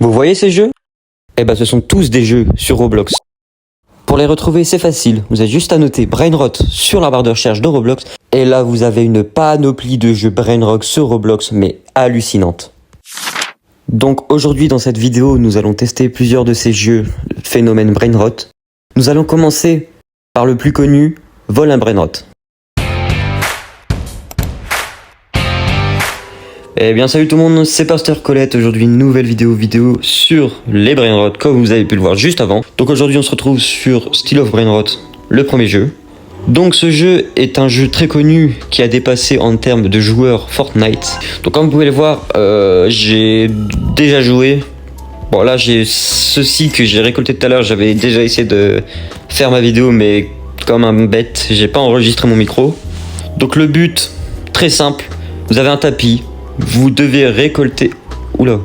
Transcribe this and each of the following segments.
Vous voyez ces jeux? Eh ben ce sont tous des jeux sur Roblox. Pour les retrouver, c'est facile. Vous avez juste à noter Brainrot sur la barre de recherche de Roblox. Et là, vous avez une panoplie de jeux Brainrot sur Roblox, mais hallucinante. Donc aujourd'hui, dans cette vidéo, nous allons tester plusieurs de ces jeux phénomène Brainrot. Nous allons commencer par le plus connu, Vol un Brainrot. Eh bien salut tout le monde, c'est Pasteur Colette. Aujourd'hui une nouvelle vidéo sur les Brainrot, comme vous avez pu le voir juste avant. Donc aujourd'hui on se retrouve sur Still of Brainrot, le premier jeu. Donc ce jeu est un jeu très connu qui a dépassé en termes de joueurs Fortnite. Donc comme vous pouvez le voir, j'ai déjà joué. Bon là j'ai ceci que j'ai récolté tout à l'heure, j'avais déjà essayé de faire ma vidéo mais comme un bête, j'ai pas enregistré mon micro. Donc le but, très simple, vous avez un tapis. Vous devez récolter... Oula.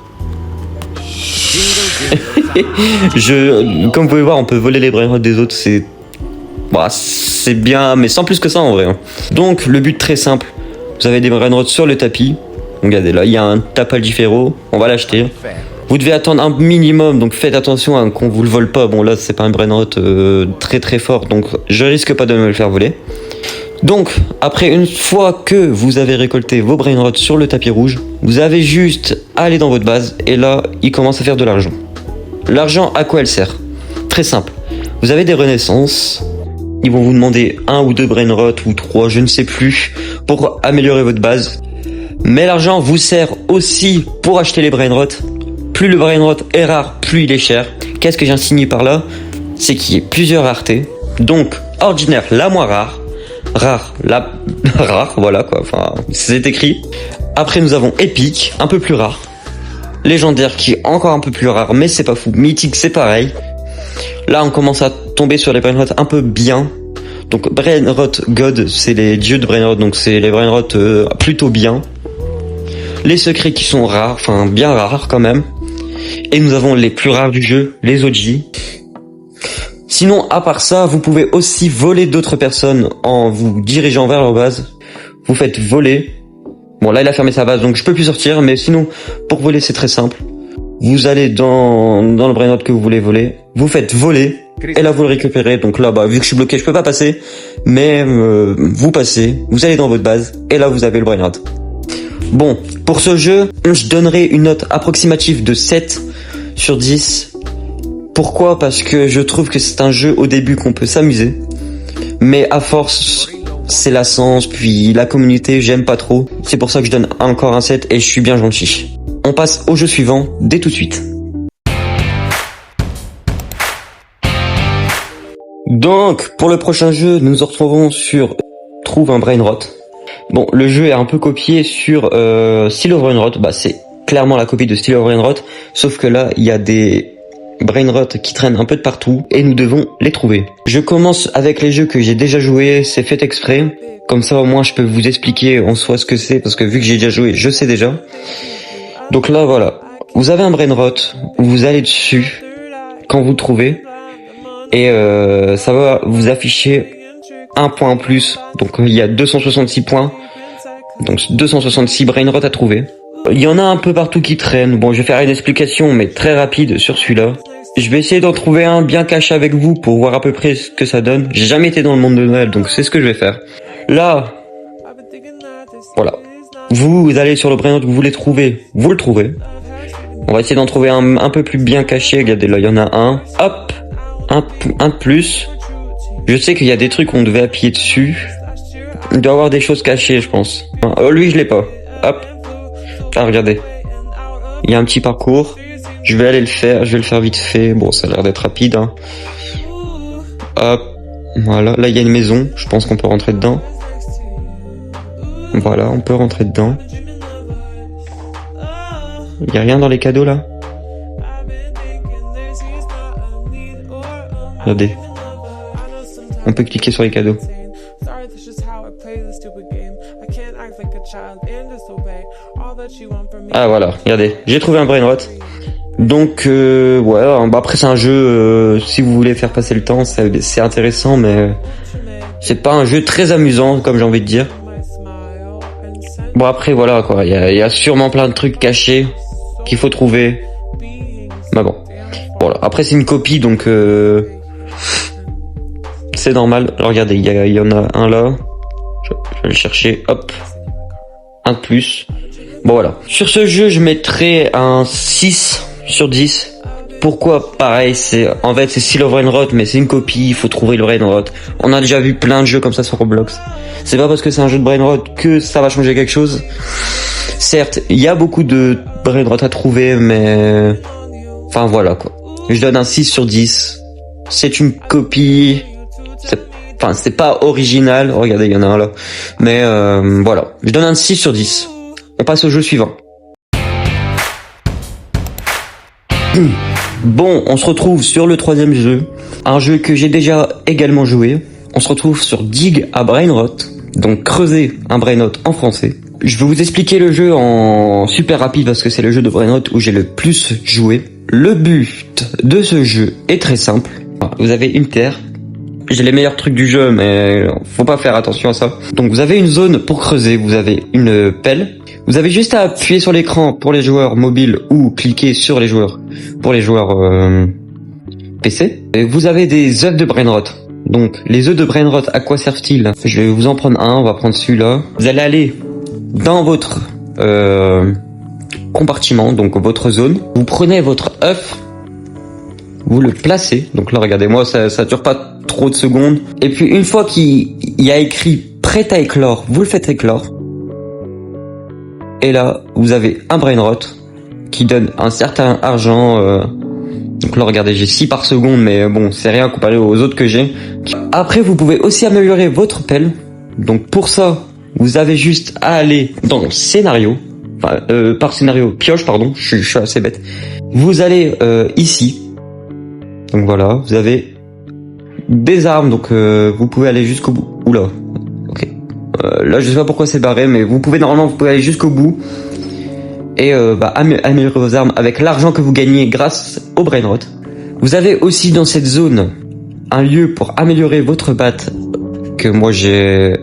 Comme vous pouvez voir, on peut voler les Brainrot des autres. C'est bien, mais sans plus que ça en vrai. Donc, le but très simple. Vous avez des Brainrot sur le tapis. Regardez là, il y a un Tapalgifero. On va l'acheter. Vous devez attendre un minimum, donc faites attention à qu'on vous le vole pas. Bon là, c'est pas un Brainrot très fort, donc je risque pas de me le faire voler. Donc, après une fois que vous avez récolté vos Brainrot sur le tapis rouge, vous avez juste à aller dans votre base et là, il commence à faire de l'argent. L'argent, à quoi elle sert? Très simple. Vous avez des renaissances, ils vont vous demander 1 ou 2 Brainrot ou 3, je ne sais plus, pour améliorer votre base. Mais l'argent vous sert aussi pour acheter les Brainrot. Plus le Brainrot est rare, plus il est cher. Qu'est-ce que j'insinue par là? C'est qu'il y a plusieurs raretés. Donc, ordinaire, la moins rare. Rare, voilà quoi, enfin, c'est écrit. Après, nous avons épique, un peu plus rare. Légendaire, qui est encore un peu plus rare, mais c'est pas fou. Mythique, c'est pareil. Là, on commence à tomber sur les Brainrot un peu bien. Donc, Brainrot God, c'est les dieux de Brainrot, donc c'est les Brainrot plutôt bien. Les secrets qui sont rares, enfin, bien rares quand même. Et nous avons les plus rares du jeu, les OG. Sinon, à part ça, vous pouvez aussi voler d'autres personnes en vous dirigeant vers leur base. Vous faites voler. Bon, là, il a fermé sa base, donc je peux plus sortir. Mais sinon, pour voler, c'est très simple. Vous allez dans le Brainrot que vous voulez voler. Vous faites voler. Et là, vous le récupérez. Donc là, vu que je suis bloqué, je peux pas passer. Mais vous passez. Vous allez dans votre base. Et là, vous avez le Brainrot. Bon, pour ce jeu, je donnerai une note approximative de 7 sur 10. Pourquoi? Parce que je trouve que c'est un jeu au début qu'on peut s'amuser, mais à force c'est lassant, puis la communauté j'aime pas trop. C'est pour ça que je donne encore un 7 et je suis bien gentil. On passe au jeu suivant dès tout de suite. Donc pour le prochain jeu, nous nous retrouvons sur Trouve un Brainrot. Bon, le jeu est un peu copié sur Still of Brainrot. C'est clairement la copie de Still of Brainrot, sauf que là il y a des Brainrot qui traînent un peu de partout et nous devons les trouver. Je commence avec les jeux que j'ai déjà joués, c'est fait exprès. Comme ça au moins je peux vous expliquer en soi ce que c'est, parce que vu que j'ai déjà joué, je sais déjà. Donc là voilà, vous avez un Brainrot, vous allez dessus quand vous le trouvez et ça va vous afficher un point en plus. Donc il y a 266 points, donc 266 Brainrot à trouver. Il y en a un peu partout qui traînent. Bon, je vais faire une explication, mais très rapide sur celui-là. Je vais essayer d'en trouver un bien caché avec vous pour voir à peu près ce que ça donne. J'ai jamais été dans le monde de Noël, donc c'est ce que je vais faire. Là, voilà. Vous allez sur le Brainrot que vous voulez trouver. Vous le trouvez. On va essayer d'en trouver un peu plus bien caché. Regardez, là, il y en a un. Hop, un de plus. Je sais qu'il y a des trucs qu'on devait appuyer dessus. Il doit y avoir des choses cachées, je pense. Lui, je l'ai pas. Hop. Ah, regardez, il y a un petit parcours, je vais aller le faire, je vais le faire vite fait, bon ça a l'air d'être rapide, hein. Hop, voilà, là il y a une maison, je pense qu'on peut rentrer dedans. Voilà, on peut rentrer dedans. Il y a rien dans les cadeaux là? Regardez, on peut cliquer sur les cadeaux. Ah voilà, regardez, j'ai trouvé un Brainrot. Donc ouais, après c'est un jeu, si vous voulez faire passer le temps, c'est intéressant, mais c'est pas un jeu très amusant, comme j'ai envie de dire. Bon après voilà quoi, il y a sûrement plein de trucs cachés qu'il faut trouver. Mais bon. Voilà. Après, c'est une copie, donc c'est normal. Alors, regardez, il y en a un là. Je vais le chercher. Hop. Un de plus. Bon, voilà. Sur ce jeu, je mettrai un 6 sur 10. Pourquoi? Pareil, en fait, c'est style of Brainrot, mais c'est une copie, il faut trouver le Brainrot. On a déjà vu plein de jeux comme ça sur Roblox. C'est pas parce que c'est un jeu de Brainrot que ça va changer quelque chose. Certes, il y a beaucoup de Brainrot à trouver, mais... Enfin, voilà, quoi. Je donne un 6 sur 10. C'est une copie... Enfin, c'est pas original. Regardez, il y en a un là. Mais voilà. Je donne un 6 sur 10. On passe au jeu suivant. Bon, on se retrouve sur le troisième jeu. Un jeu que j'ai déjà également joué. On se retrouve sur Dig a Brainrot. Donc creuser un Brainrot en français. Je vais vous expliquer le jeu en super rapide parce que c'est le jeu de Brainrot où j'ai le plus joué. Le but de ce jeu est très simple. Vous avez une terre. J'ai les meilleurs trucs du jeu, mais faut pas faire attention à ça. Donc vous avez une zone pour creuser, vous avez une pelle. Vous avez juste à appuyer sur l'écran pour les joueurs mobiles ou cliquer sur les joueurs pour les joueurs PC. Et vous avez des œufs de Brainrot. Donc les œufs de Brainrot, à quoi servent-ils? Je vais vous en prendre un, on va prendre celui-là. Vous allez aller dans votre compartiment, donc votre zone. Vous prenez votre œuf, vous le placez. Donc là, regardez-moi, ça dure pas trop de secondes. Et puis une fois qu'il y a écrit prêt à éclore, vous le faites éclore. Et là, vous avez un Brainrot qui donne un certain argent. Donc là, regardez, j'ai 6 par seconde, mais bon, c'est rien comparé aux autres que j'ai. Après, vous pouvez aussi améliorer votre pelle. Donc pour ça, vous avez juste à aller dans scénario. Enfin, par scénario, pioche, pardon, je suis assez bête. Vous allez ici. Donc voilà, vous avez des armes, donc vous pouvez aller jusqu'au bout. Oula, ok. Là, je sais pas pourquoi c'est barré, mais vous pouvez aller jusqu'au bout et améliorer vos armes avec l'argent que vous gagnez grâce au Brainrot. Vous avez aussi dans cette zone un lieu pour améliorer votre batte que moi j'ai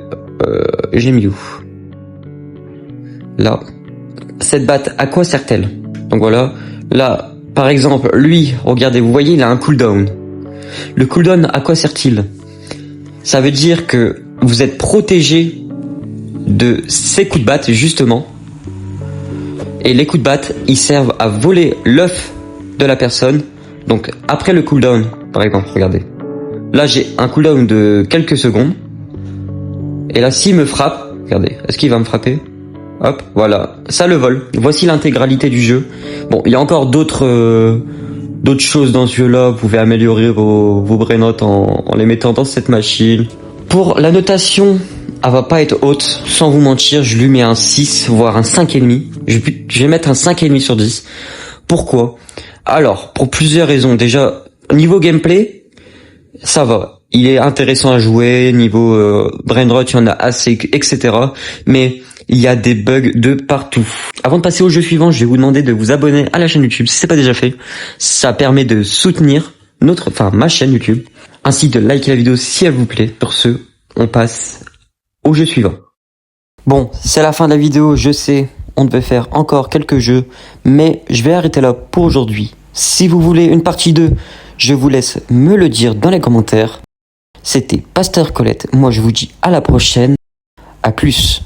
mis où? Là. Cette batte, à quoi sert-elle? Donc voilà, là, par exemple, lui, regardez, vous voyez, il a un cooldown. Le cooldown, à quoi sert-il? Ça veut dire que vous êtes protégé de ces coups de batte, justement. Et les coups de batte, ils servent à voler l'œuf de la personne. Donc, après le cooldown, par exemple, regardez. Là, j'ai un cooldown de quelques secondes. Et là, s'il me frappe, regardez, est-ce qu'il va me frapper? Hop, voilà, ça le vole. Voici l'intégralité du jeu. Bon, il y a encore d'autres choses dans ce jeu-là. Vous pouvez améliorer vos Brainrot en les mettant dans cette machine. Pour la notation, elle va pas être haute. Sans vous mentir, je lui mets un 6, voire un 5,5. Je vais mettre un 5,5 sur 10. Pourquoi? Alors, pour plusieurs raisons. Déjà, niveau gameplay, ça va. Il est intéressant à jouer. Niveau Brainrot, il y en a assez, etc. Mais il y a des bugs de partout. Avant de passer au jeu suivant, je vais vous demander de vous abonner à la chaîne YouTube si c'est pas déjà fait. Ça permet de soutenir ma chaîne YouTube, ainsi de liker la vidéo si elle vous plaît. Sur ce, on passe au jeu suivant. Bon, c'est la fin de la vidéo, je sais, on devait faire encore quelques jeux, mais je vais arrêter là pour aujourd'hui. Si vous voulez une partie 2, je vous laisse me le dire dans les commentaires. C'était Pasteur Colette, moi je vous dis à la prochaine, à plus.